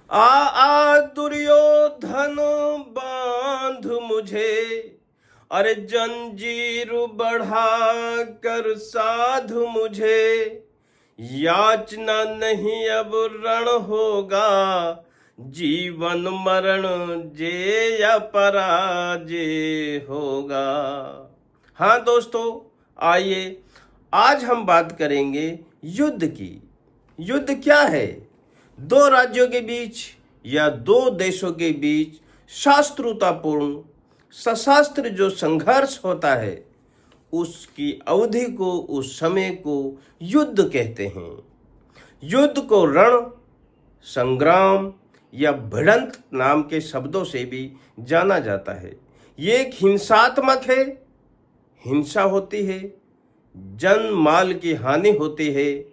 आ दुर्योधन बांध मुझे, अरे जंजीर बढ़ा कर साध मुझे। याचना नहीं अब रण होगा, जीवन मरण जे या पराजय होगा। हाँ दोस्तों, आइए आज हम बात करेंगे युद्ध की। युद्ध क्या है? दो राज्यों के बीच या दो देशों के बीच शास्त्रुतापूर्ण सशस्त्र जो संघर्ष होता है, उसकी अवधि को, उस समय को युद्ध कहते हैं। युद्ध को रण, संग्राम या भिड़ंत नाम के शब्दों से भी जाना जाता है। ये एक हिंसात्मक है, हिंसा होती है, जन माल की हानि होती है,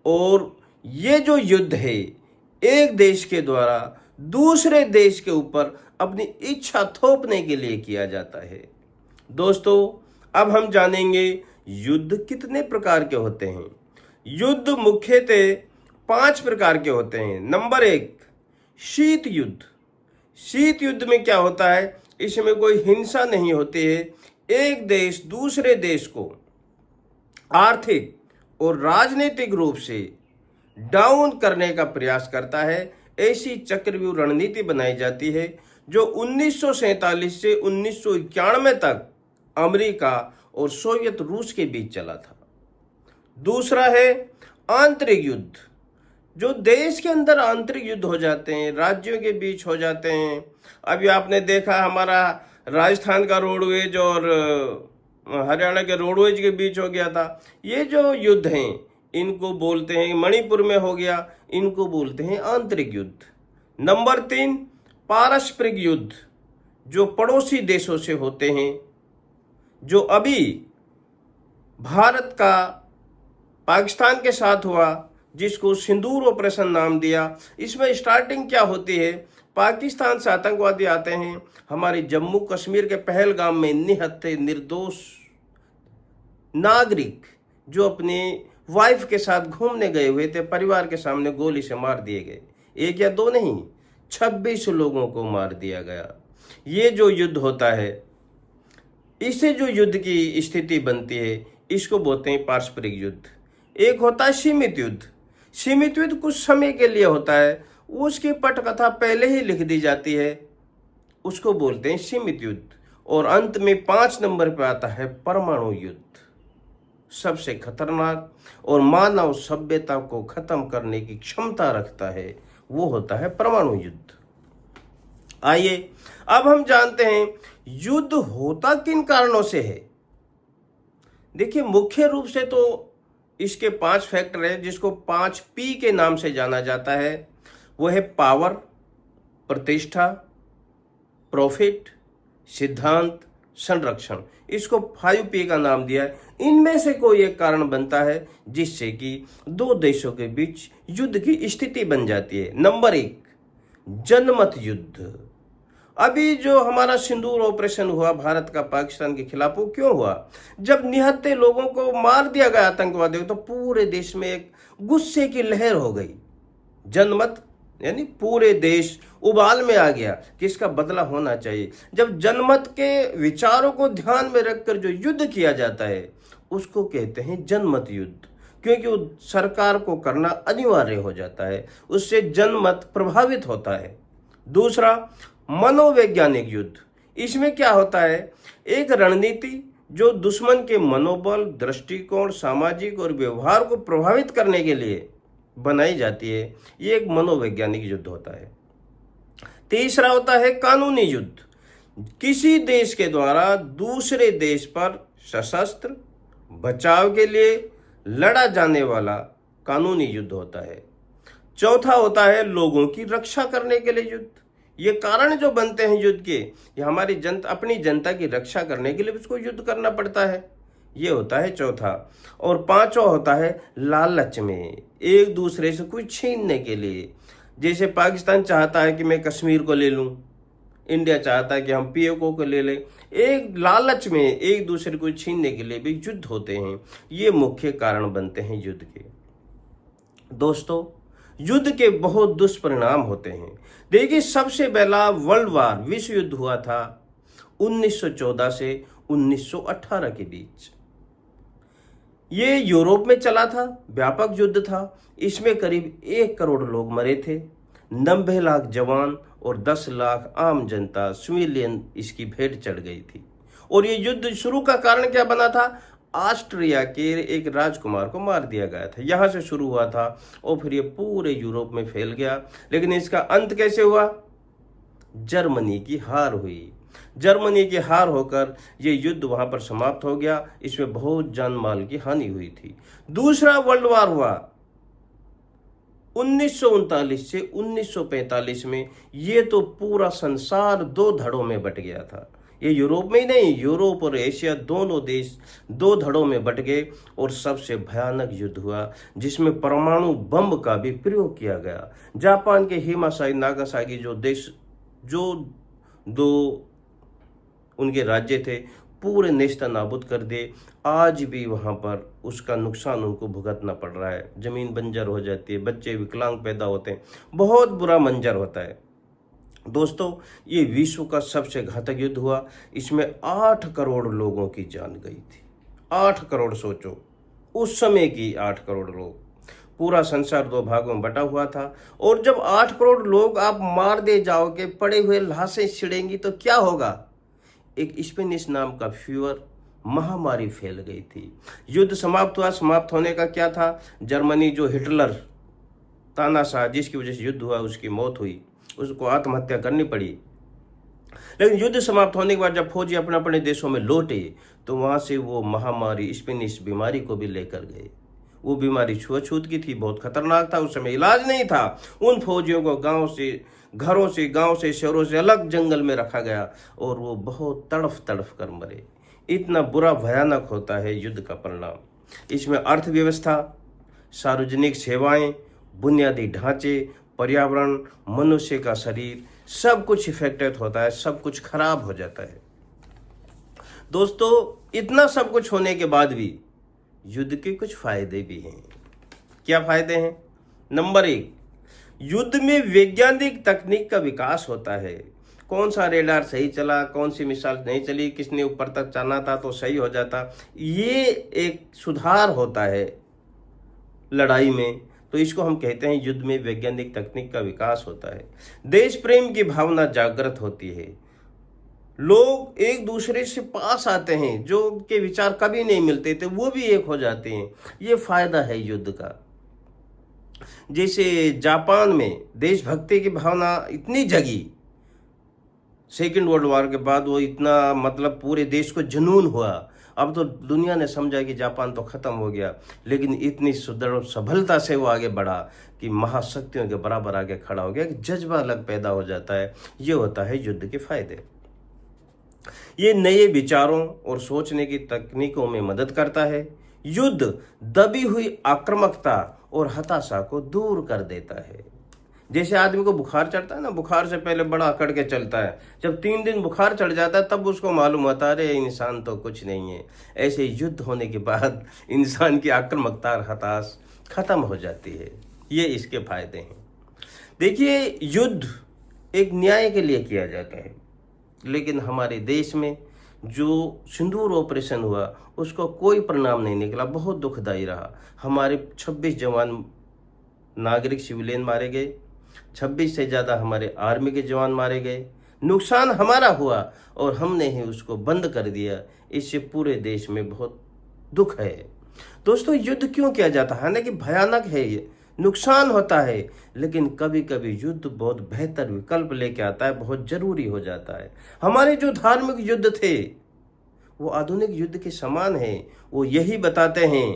और ये जो युद्ध है एक देश के द्वारा दूसरे देश के ऊपर अपनी इच्छा थोपने के लिए किया जाता है। दोस्तों, अब हम जानेंगे युद्ध कितने प्रकार के होते हैं। युद्ध मुख्यतः 5 प्रकार के होते हैं। नंबर 1, शीत युद्ध। शीत युद्ध में क्या होता है? इसमें कोई हिंसा नहीं होती है। एक देश दूसरे देश को आर्थिक और राजनीतिक रूप से डाउन करने का प्रयास करता है। ऐसी चक्रव्यूह रणनीति बनाई जाती है जो 1947 से 1991 तक अमेरिका और सोवियत रूस के बीच चला था। दूसरा है आंतरिक युद्ध। जो देश के अंदर आंतरिक युद्ध हो जाते हैं, राज्यों के बीच हो जाते हैं। अभी आपने देखा हमारा राजस्थान का रोडवेज और हरियाणा के रोडवेज के बीच हो गया था। ये जो युद्ध हैं इनको बोलते हैं, मणिपुर में हो गया, इनको बोलते हैं आंतरिक युद्ध। नंबर 3, पारस्परिक युद्ध, जो पड़ोसी देशों से होते हैं। जो अभी भारत का पाकिस्तान के साथ हुआ, जिसको सिंदूर ऑपरेशन नाम दिया। इसमें स्टार्टिंग क्या होती है? पाकिस्तान से आतंकवादी आते हैं, हमारे जम्मू कश्मीर के पहलगाम में निहत्थे निर्दोष नागरिक जो अपनी वाइफ के साथ घूमने गए हुए थे, परिवार के सामने गोली से मार दिए गए। 1 या 2 नहीं, 26 लोगों को मार दिया गया। ये जो युद्ध होता है, इससे जो युद्ध की स्थिति बनती है, इसको बोलते हैं पारस्परिक युद्ध। एक होता है सीमित युद्ध। सीमित युद्ध कुछ समय के लिए होता है, उसकी पटकथा पहले ही लिख दी जाती है, उसको बोलते हैं सीमित युद्ध। और अंत में 5 नंबर पर आता है परमाणु युद्ध। सबसे खतरनाक और मानव सभ्यता को खत्म करने की क्षमता रखता है, वो होता है परमाणु युद्ध। आइए अब हम जानते हैं युद्ध होता किन कारणों से है। देखिए, मुख्य रूप से तो इसके 5 फैक्टर है, जिसको 5P के नाम से जाना जाता है। वो है पावर, प्रतिष्ठा, प्रॉफिट, सिद्धांत, संरक्षण। इसको 5P का नाम दिया है। इनमें से कोई एक कारण बनता है जिससे कि दो देशों के बीच युद्ध की स्थिति बन जाती है। नंबर 1, जनमत युद्ध। अभी जो हमारा सिंदूर ऑपरेशन हुआ भारत का पाकिस्तान के खिलाफ, वो क्यों हुआ? जब निहत्थे लोगों को मार दिया गया आतंकवादियों, तो पूरे देश में एक गुस्से की लहर हो गई। जनमत यानी पूरे देश उबाल में आ गया कि इसका बदला होना चाहिए। जब जनमत के विचारों को ध्यान में रखकर जो युद्ध किया जाता है, उसको कहते हैं जनमत युद्ध, क्योंकि वो सरकार को करना अनिवार्य हो जाता है, उससे जनमत प्रभावित होता है। दूसरा, मनोवैज्ञानिक युद्ध। इसमें क्या होता है? एक रणनीति जो दुश्मन के मनोबल, दृष्टिकोण, सामाजिक और व्यवहार को प्रभावित करने के लिए बनाई जाती है, ये एक मनोवैज्ञानिक युद्ध होता है। तीसरा होता है कानूनी युद्ध। किसी देश के द्वारा दूसरे देश पर सशस्त्र बचाव के लिए लड़ा जाने वाला कानूनी युद्ध होता है। चौथा होता है लोगों की रक्षा करने के लिए युद्ध। ये कारण जो बनते हैं युद्ध के, ये हमारी जनता, अपनी जनता की रक्षा करने के लिए उसको युद्ध करना पड़ता है। ये होता है चौथा। और पांचवा होता है लालच में, एक दूसरे से कुछ छीनने के लिए। जैसे पाकिस्तान चाहता है कि मैं कश्मीर को ले लूं, इंडिया चाहता है कि हम पीओके को ले लें। एक लालच में एक दूसरे को छीनने के लिए भी युद्ध होते हैं। ये मुख्य कारण बनते हैं युद्ध के। दोस्तों, युद्ध के बहुत दुष्परिणाम होते हैं। देखिए, सबसे पहला वर्ल्ड वार विश्व युद्ध हुआ था 1914 से 1918 के बीच। ये यूरोप में चला था, व्यापक युद्ध था। इसमें करीब 1 करोड़ लोग मरे थे, 90 लाख जवान और 10 लाख आम जनता सिविलियन इसकी भेंट चढ़ गई थी। और ये युद्ध शुरू का कारण क्या बना था? ऑस्ट्रिया के एक राजकुमार को मार दिया गया था। यहाँ से शुरू हुआ था और फिर ये पूरे यूरोप में फैल गया। लेकिन इसका अंत कैसे हुआ? जर्मनी की हार हुई। जर्मनी की हार होकर ये युद्ध वहां पर समाप्त हो गया। इसमें बहुत जान माल की हानि हुई थी। दूसरा वर्ल्ड वार हुआ 1939 से 1945 में। ये तो पूरा संसार 2 धड़ों में बट गया था। ये यूरोप में ही नहीं, यूरोप और एशिया दोनों देश 2 धड़ों में बट गए और सबसे भयानक युद्ध हुआ, जिसमें परमाणु बम का भी प्रयोग किया गया। जापान के हिरोशिमा नागासाकी जो 2 उनके राज्य थे, पूरे नेस्त नाबूद कर दे। आज भी वहाँ पर उसका नुकसान उनको भुगतना पड़ रहा है। जमीन बंजर हो जाती है, बच्चे विकलांग पैदा होते हैं, बहुत बुरा मंजर होता है। दोस्तों, ये विश्व का सबसे घातक युद्ध हुआ। इसमें 8 करोड़ लोगों की जान गई थी। 8 करोड़, सोचो उस समय की 8 करोड़ लोग। पूरा संसार 2 भागों में बटा हुआ था। और जब 8 करोड़ लोग आप मार दे जाओगे, पड़े हुए लाशें छिड़ेंगी तो क्या होगा? एक स्पेनिश नाम का फीवर महामारी फैल गई थी। युद्ध समाप्त हुआ। समाप्त होने का क्या था? जर्मनी जो हिटलर तानाशाह जिसकी वजह से युद्ध हुआ, उसकी मौत हुई, उसको आत्महत्या करनी पड़ी। लेकिन युद्ध समाप्त होने के बाद जब फौजी अपने अपने देशों में लौटे तो वहां से वो महामारी स्पेनिश बीमारी को भी लेकर गए। वो बीमारी छुआछूत की थी, बहुत खतरनाक था। उस समय इलाज नहीं था। उन फौजियों को घरों से शहरों से अलग जंगल में रखा गया और वो बहुत तड़फ तड़फ कर मरे। इतना बुरा भयानक होता है युद्ध का परिणाम। इसमें अर्थव्यवस्था, सार्वजनिक सेवाएं, बुनियादी ढांचे, पर्यावरण, मनुष्य का शरीर, सब कुछ इफेक्टेड होता है, सब कुछ खराब हो जाता है। दोस्तों, इतना सब कुछ होने के बाद भी युद्ध के कुछ फायदे भी हैं। क्या फायदे हैं? नंबर 1, युद्ध में वैज्ञानिक तकनीक का विकास होता है। कौन सा रेडार सही चला, कौन सी मिसाइल नहीं चली, किसने ऊपर तक जाना था तो सही हो जाता, ये एक सुधार होता है लड़ाई में। तो इसको हम कहते हैं युद्ध में वैज्ञानिक तकनीक का विकास होता है। देश प्रेम की भावना जागृत होती है। लोग एक दूसरे से पास आते हैं, जो के विचार कभी नहीं मिलते थे वो भी एक हो जाते हैं। ये फायदा है युद्ध का। जैसे जापान में देशभक्ति की भावना इतनी जगी, सेकेंड वर्ल्ड वॉर के बाद वो इतना मतलब पूरे देश को जुनून हुआ। अब तो दुनिया ने समझा कि जापान तो खत्म हो गया, लेकिन इतनी सुदृढ़ सबलता से वो आगे बढ़ा कि महाशक्तियों के बराबर आगे खड़ा हो गया, कि जज्बा अलग पैदा हो जाता है। ये होता है युद्ध के फायदे। ये नए विचारों और सोचने की तकनीकों में मदद करता है। युद्ध दबी हुई आक्रामकता और हताशा को दूर कर देता है। जैसे आदमी को बुखार चढ़ता है ना, बुखार से पहले बड़ा अकड़ के चलता है। जब 3 दिन बुखार चढ़ जाता है तब उसको मालूम होता है अरे इंसान तो कुछ नहीं है। ऐसे युद्ध होने के बाद इंसान की आक्रामकता और हताश खत्म हो जाती है। ये इसके फायदे हैं। देखिए, युद्ध एक न्याय के लिए किया जाता है, लेकिन हमारे देश में जो सिंदूर ऑपरेशन हुआ उसको कोई परिणाम नहीं निकला, बहुत दुखदायी रहा। हमारे 26 जवान नागरिक सिविलियन मारे गए, 26 से ज़्यादा हमारे आर्मी के जवान मारे गए। नुकसान हमारा हुआ और हमने ही उसको बंद कर दिया। इससे पूरे देश में बहुत दुख है। दोस्तों, युद्ध क्यों किया जाता है? ना कि भयानक है, ये नुकसान होता है, लेकिन कभी कभी युद्ध बहुत बेहतर विकल्प लेके आता है, बहुत जरूरी हो जाता है। हमारे जो धार्मिक युद्ध थे वो आधुनिक युद्ध के समान है। वो यही बताते हैं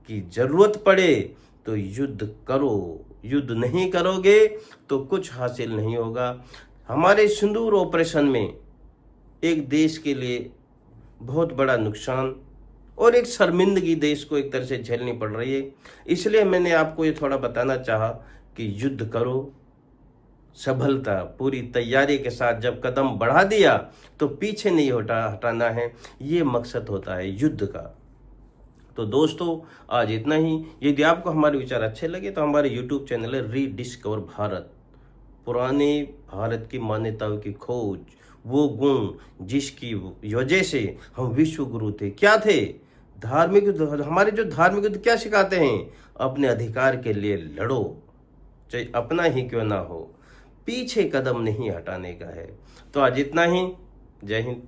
कि जरूरत पड़े तो युद्ध करो, युद्ध नहीं करोगे तो कुछ हासिल नहीं होगा। हमारे सिंदूर ऑपरेशन में एक देश के लिए बहुत बड़ा नुकसान और एक शर्मिंदगी देश को एक तरह से झेलनी पड़ रही है। इसलिए मैंने आपको ये थोड़ा बताना चाहा कि युद्ध करो, सफलता पूरी तैयारी के साथ जब कदम बढ़ा दिया तो पीछे नहीं हटाना है। ये मकसद होता है युद्ध का। तो दोस्तों आज इतना ही। यदि आपको हमारे विचार अच्छे लगे तो हमारे यूट्यूब चैनल है रीडिस्कवर भारत, पुराने भारत की मान्यताओं की खोज, वो गुण जिसकी वजह से हम विश्व गुरु थे। क्या थे? धार्मिक, हमारे जो धार्मिक युद्ध क्या सिखाते हैं? अपने अधिकार के लिए लड़ो, चाहे अपना ही क्यों ना हो, पीछे कदम नहीं हटाने का है। तो आज इतना ही। जय हिंद।